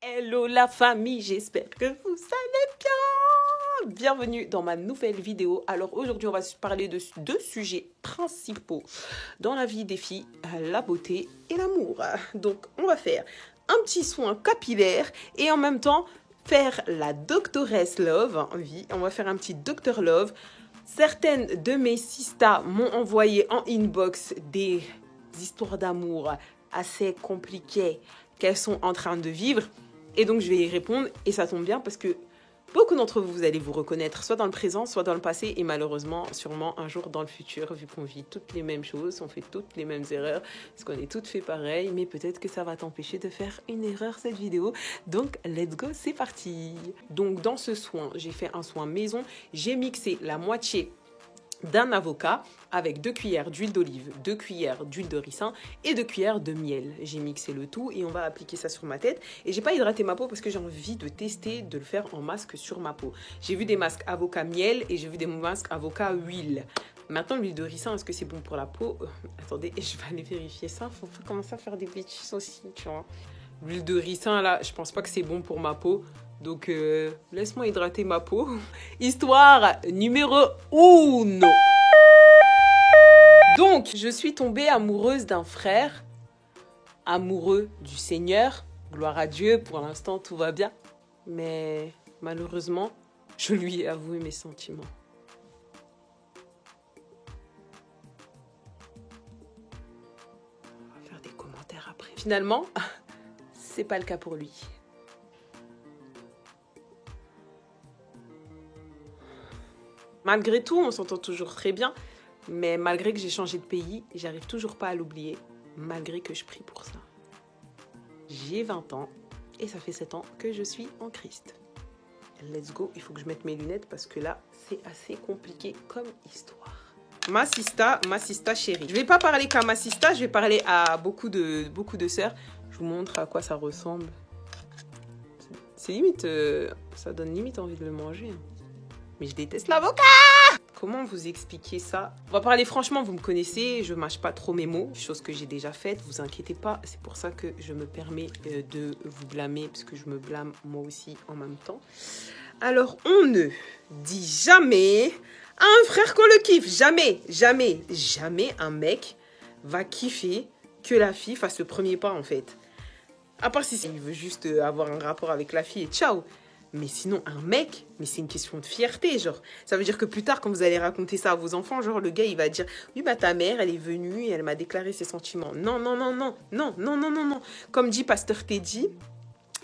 Hello la famille, j'espère que vous allez bien. Bienvenue dans ma nouvelle vidéo. Alors aujourd'hui, on va parler de deux sujets principaux dans la vie des filles, la beauté et l'amour. Donc on va faire un petit soin capillaire et en même temps faire la doctoresse love. Oui, on va faire un petit docteur love. Certaines de mes sistas m'ont envoyé en inbox des histoires d'amour assez compliquées qu'elles sont en train de vivre. Et donc, je vais y répondre. Et ça tombe bien parce que beaucoup d'entre vous, vous allez vous reconnaître soit dans le présent, soit dans le passé. Et malheureusement, sûrement un jour dans le futur, vu qu'on vit toutes les mêmes choses, on fait toutes les mêmes erreurs, parce qu'on est toutes fait pareil. Mais peut-être que ça va t'empêcher de faire une erreur, cette vidéo. Donc, let's go, c'est parti. Donc, dans ce soin, j'ai fait un soin maison. J'ai mixé la moitié d'un avocat avec 2 cuillères d'huile d'olive, 2 cuillères d'huile de ricin et 2 cuillères de miel. J'ai mixé le tout et on va appliquer ça sur ma tête. Et j'ai pas hydraté ma peau parce que j'ai envie de tester de le faire en masque sur ma peau. J'ai vu des masques avocat miel et j'ai vu des masques avocat huile. Maintenant, l'huile de ricin, est-ce que c'est bon pour la peau? Attendez, je vais aller vérifier ça. Faut commencer à faire des bêtises aussi, tu vois. L'huile de ricin, là, je pense pas que c'est bon pour ma peau. Donc, laisse-moi hydrater ma peau. Histoire numéro 1. Donc, je suis tombée amoureuse d'un frère, amoureux du Seigneur. Gloire à Dieu, pour l'instant, tout va bien. Mais malheureusement, je lui ai avoué mes sentiments. On va faire des commentaires après. Finalement, c'est pas le cas pour lui. Malgré tout, on s'entend toujours très bien, mais malgré que j'ai changé de pays, j'arrive toujours pas à l'oublier, malgré que je prie pour ça. J'ai 20 ans et ça fait 7 ans que je suis en Christ. Let's go, il faut que je mette mes lunettes parce que là, c'est assez compliqué comme histoire. Ma sista chérie. Je vais pas parler qu'à ma sista, je vais parler à beaucoup de sœurs. Je vous montre à quoi ça ressemble. C'est limite, ça donne limite envie de le manger. Mais je déteste l'avocat. Comment vous expliquer ça? On va parler franchement, vous me connaissez, je mâche pas trop mes mots, chose que j'ai déjà faite, vous inquiétez pas. C'est pour ça que je me permets de vous blâmer, parce que je me blâme moi aussi en même temps. Alors, on ne dit jamais à un frère qu'on le kiffe. Jamais, jamais, jamais un mec va kiffer que la fille fasse le premier pas, en fait. À part si il veut juste avoir un rapport avec la fille et ciao. Mais sinon, un mec, mais c'est une question de fierté, genre. Ça veut dire que plus tard, quand vous allez raconter ça à vos enfants, genre, le gars, il va dire, oui, bah, ta mère, elle est venue et elle m'a déclaré ses sentiments. Non, non, non, non, non, non, non, non, non. Comme dit Pasteur Teddy,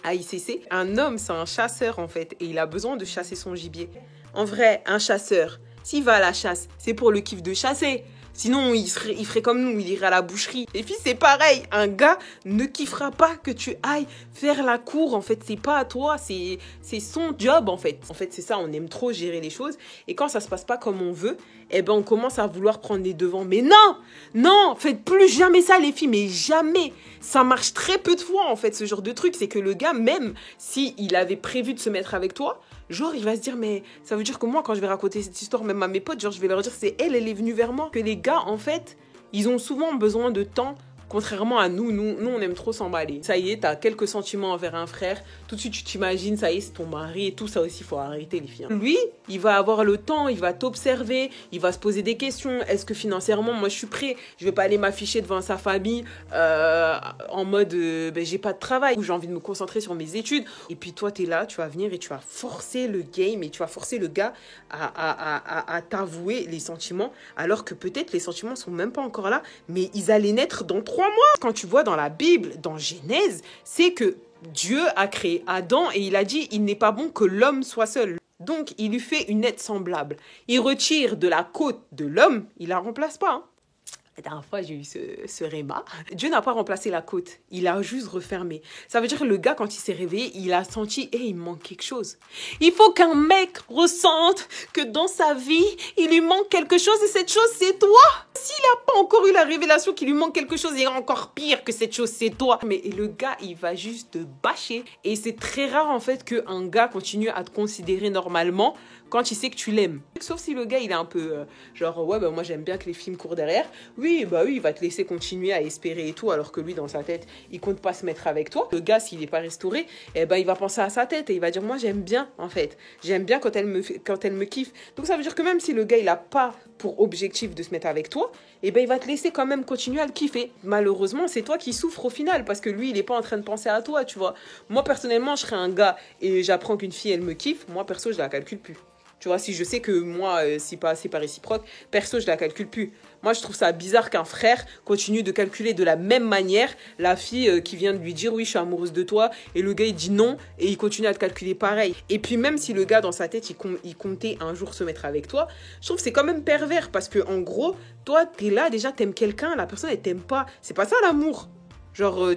à ICC, un homme, c'est un chasseur, en fait, et il a besoin de chasser son gibier. En vrai, un chasseur, s'il va à la chasse, c'est pour le kiff de chasser. Sinon, il ferait comme nous, il irait à la boucherie. Et puis, c'est pareil. Un gars ne kiffera pas que tu ailles faire la cour. En fait, c'est pas à toi. C'est son job, en fait. En fait, c'est ça. On aime trop gérer les choses. Et quand ça se passe pas comme on veut, eh ben, on commence à vouloir prendre les devants. Mais non! Non! Faites plus jamais ça, les filles. Mais jamais! Ça marche très peu de fois, en fait, ce genre de truc. C'est que le gars, même s'il avait prévu de se mettre avec toi, genre, il va se dire, mais ça veut dire que moi, quand je vais raconter cette histoire, même à mes potes, genre, je vais leur dire, c'est elle est venue vers moi. Que les gars, en fait, ils ont souvent besoin de temps, contrairement à nous. Nous, on aime trop s'emballer. Ça y est, t'as quelques sentiments envers un frère. Tout de suite, tu t'imagines, ça y est, c'est ton mari et tout. Ça aussi, il faut arrêter, les filles. Lui, il va avoir le temps, il va t'observer, il va se poser des questions. Est-ce que financièrement, moi, je suis prêt? Je vais pas aller m'afficher devant sa famille en mode, j'ai pas de travail, ou j'ai envie de me concentrer sur mes études. Et puis toi, t'es là, tu vas venir et tu vas forcer le game et tu vas forcer le gars à t'avouer les sentiments, alors que peut-être les sentiments sont même pas encore là, mais ils allaient naître dans 3 mois. Quand tu vois dans la Bible, dans Genèse, c'est que Dieu a créé Adam et il a dit, il n'est pas bon que l'homme soit seul. Donc, il lui fait une aide semblable. Il retire de la côte de l'homme, il la remplace pas, hein. La dernière fois, j'ai eu ce réma. Dieu n'a pas remplacé la côte. Il a juste refermé. Ça veut dire que le gars, quand il s'est réveillé, il a senti, il manque quelque chose. Il faut qu'un mec ressente que dans sa vie, il lui manque quelque chose et cette chose, c'est toi. S'il n'a pas encore eu la révélation qu'il lui manque quelque chose, et encore pire que cette chose, c'est toi. Mais le gars, il va juste te bâcher. Et c'est très rare, en fait, qu'un gars continue à te considérer normalement quand il sait que tu l'aimes. Sauf si le gars, il est un peu genre, ouais, bah, moi, j'aime bien que les filles me courent derrière. Oui, Oui, bah oui, il va te laisser continuer à espérer et tout, alors que lui, dans sa tête, il compte pas se mettre avec toi. Le gars, s'il n'est pas restauré, eh ben, il va penser à sa tête et il va dire, moi, j'aime bien, en fait. J'aime bien quand elle me kiffe. Donc, ça veut dire que même si le gars, il a pas pour objectif de se mettre avec toi, eh ben, il va te laisser quand même continuer à le kiffer. Malheureusement, c'est toi qui souffres au final, parce que lui, il est pas en train de penser à toi, tu vois. Moi, personnellement, je serais un gars et j'apprends qu'une fille, elle me kiffe. Moi, perso, je la calcule plus. Tu vois, si je sais que moi, c'est pas réciproque, perso, je la calcule plus. Moi, je trouve ça bizarre qu'un frère continue de calculer de la même manière la fille qui vient de lui dire « oui, je suis amoureuse de toi » et le gars, il dit non et il continue à te calculer pareil. Et puis, même si le gars, dans sa tête, il comptait un jour se mettre avec toi, je trouve que c'est quand même pervers parce que en gros, toi, t'es là, déjà, t'aimes quelqu'un, la personne, elle t'aime pas. C'est pas ça, l'amour. Genre,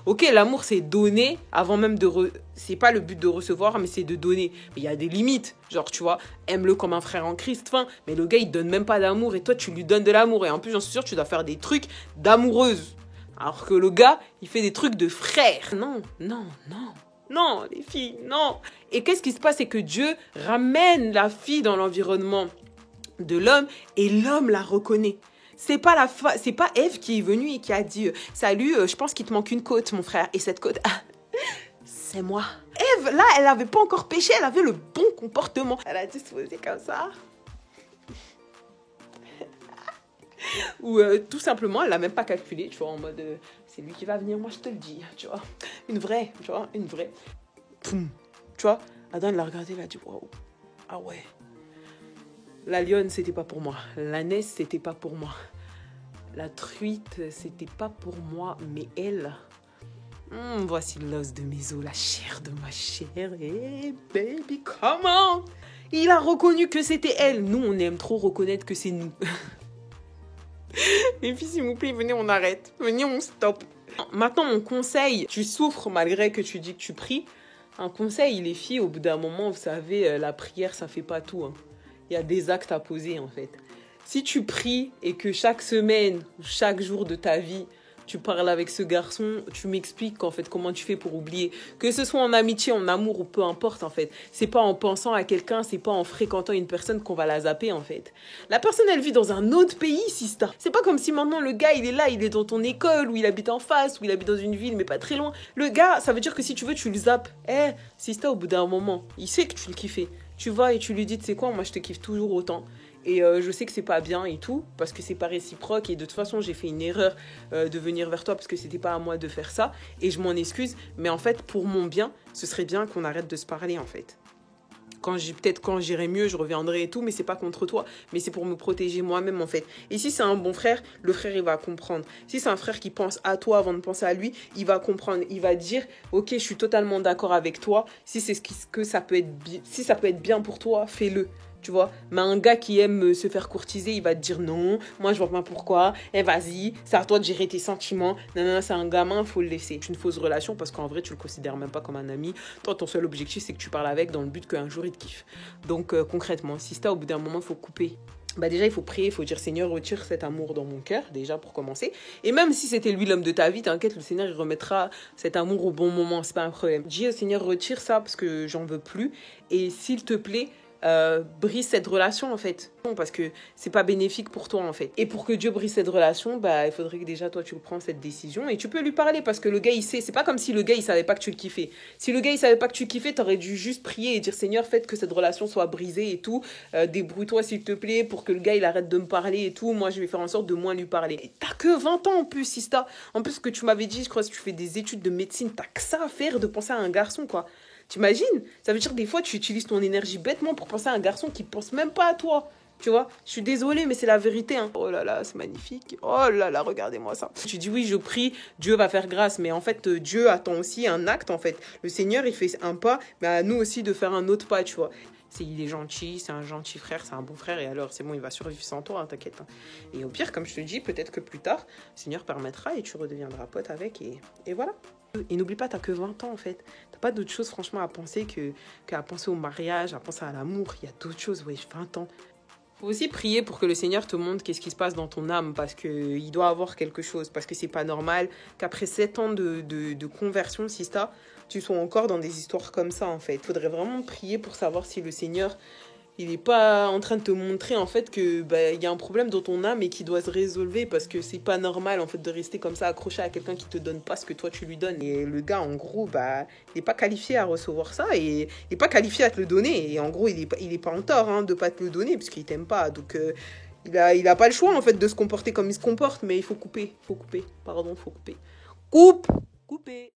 ok, l'amour, c'est donner avant même de... C'est pas le but de recevoir, mais c'est de donner. Mais il y a des limites. Genre, tu vois, aime-le comme un frère en Christ, fin. Mais le gars, il donne même pas d'amour. Et toi, tu lui donnes de l'amour. Et en plus, j'en suis sûre, tu dois faire des trucs d'amoureuse. Alors que le gars, il fait des trucs de frère. Non, non, non. Non, les filles, non. Et qu'est-ce qui se passe? C'est que Dieu ramène la fille dans l'environnement de l'homme et l'homme la reconnaît. C'est pas Ève qui est venue et qui a dit salut, je pense qu'il te manque une côte, mon frère. Et cette côte, c'est moi. Ève, là, elle avait pas encore péché, elle avait le bon comportement. Elle a dit se poser comme ça. Ou tout simplement, elle l'a même pas calculé, tu vois, en mode c'est lui qui va venir, moi je te le dis, tu vois. Une vraie, tu vois, une vraie. Poum. Tu vois, Adam, il l'a regardé, il a dit waouh, ah ouais. La lionne, c'était pas pour moi. L'ânesse, c'était pas pour moi. La truite, c'était pas pour moi, mais elle. Voici l'os de mes os, la chair de ma chair. Hey, baby, comment? Il a reconnu que c'était elle. Nous, on aime trop reconnaître que c'est nous. Les filles, s'il vous plaît, venez, on arrête. Venez, on stop. Maintenant, mon conseil, tu souffres malgré que tu dis que tu pries. Un conseil, les filles, au bout d'un moment, vous savez, la prière, ça fait pas tout, hein. Il y a des actes à poser, en fait. Si tu pries et que chaque semaine, chaque jour de ta vie, tu parles avec ce garçon, tu m'expliques, en fait, comment tu fais pour oublier. Que ce soit en amitié, en amour ou peu importe, en fait. C'est pas en pensant à quelqu'un, c'est pas en fréquentant une personne qu'on va la zapper, en fait. La personne, elle vit dans un autre pays, Sista. C'est pas comme si maintenant le gars, il est là, il est dans ton école, ou il habite en face, ou il habite dans une ville, mais pas très loin. Le gars, ça veut dire que si tu veux, tu le zappes. Sista, au bout d'un moment, il sait que tu le kiffais. Tu vas et tu lui dis, tu sais quoi, moi je te kiffe toujours autant. Et je sais que c'est pas bien et tout, parce que c'est pas réciproque. Et de toute façon, j'ai fait une erreur de venir vers toi, parce que c'était pas à moi de faire ça. Et je m'en excuse. Mais en fait, pour mon bien, ce serait bien qu'on arrête de se parler, en fait. Peut-être quand j'irai mieux, je reviendrai et tout, mais c'est pas contre toi, mais c'est pour me protéger moi-même, en fait. Et si c'est un bon frère, le frère, il va comprendre. Si c'est un frère qui pense à toi avant de penser à lui, il va comprendre. Il va dire, ok, je suis totalement d'accord avec toi. Si c'est ça peut être si ça peut être bien pour toi, fais-le. Tu vois, mais un gars qui aime se faire courtiser, il va te dire non, moi je vois pas pourquoi, vas-y, c'est à toi de gérer tes sentiments, non, c'est un gamin, faut le laisser. C'est une fausse relation parce qu'en vrai, tu le considères même pas comme un ami. Toi, ton seul objectif, c'est que tu parles avec dans le but qu'un jour il te kiffe. Donc, concrètement, si c'est au bout d'un moment, il faut couper. Bah déjà, il faut prier, il faut dire Seigneur, retire cet amour dans mon cœur, déjà pour commencer. Et même si c'était lui l'homme de ta vie, t'inquiète, le Seigneur, il remettra cet amour au bon moment, c'est pas un problème. Dis au Seigneur, retire ça parce que j'en veux plus. Et s'il te plaît, brise cette relation, en fait. Parce que c'est pas bénéfique pour toi, en fait. Et pour que Dieu brise cette relation, bah, il faudrait que déjà toi tu prends cette décision et tu peux lui parler parce que le gars il sait. C'est pas comme si le gars il savait pas que tu le kiffais. Si le gars il savait pas que tu le kiffais, t'aurais dû juste prier et dire Seigneur, faites que cette relation soit brisée et tout. Débrouille-toi s'il te plaît pour que le gars il arrête de me parler et tout. Moi je vais faire en sorte de moins lui parler. Et t'as que 20 ans en plus, Sista. En plus, ce que tu m'avais dit, je crois que tu fais des études de médecine, t'as que ça à faire de penser à un garçon, quoi. T'imagines? Ça veut dire que des fois, tu utilises ton énergie bêtement pour penser à un garçon qui pense même pas à toi. Tu vois? Je suis désolée, mais c'est la vérité, hein. Oh là là, c'est magnifique. Oh là là, regardez-moi ça. Tu dis oui, je prie, Dieu va faire grâce. Mais en fait, Dieu attend aussi un acte, en fait. Le Seigneur, il fait un pas, mais à nous aussi de faire un autre pas, tu vois. Il est gentil, c'est un gentil frère, c'est un bon frère. Et alors, c'est bon, il va survivre sans toi, hein, t'inquiète. Hein. Et au pire, comme je te dis, peut-être que plus tard, le Seigneur permettra et tu redeviendras pote avec. Et voilà. Et n'oublie pas, t'as que 20 ans en fait. T'as pas d'autre chose franchement à penser qu'à penser au mariage, à penser à l'amour. Il y a d'autres choses, ouais, 20 ans. Faut aussi prier pour que le Seigneur te montre qu'est-ce qui se passe dans ton âme parce qu'il doit avoir quelque chose. Parce que c'est pas normal qu'après 7 ans de conversion, Sista, tu sois encore dans des histoires comme ça en fait. Il faudrait vraiment prier pour savoir si le Seigneur Il n'est pas en train de te montrer en fait que il y a un problème dans ton âme et qui doit se résolver parce que c'est pas normal en fait de rester comme ça accroché à quelqu'un qui te donne pas ce que toi tu lui donnes. Et le gars en gros il n'est pas qualifié à recevoir ça et il n'est pas qualifié à te le donner. Et en gros il est pas en tort hein, de pas te le donner puisqu'il t'aime pas. Donc il a pas le choix en fait de se comporter comme il se comporte, mais il faut couper, pardon, faut couper. Coupe, couper.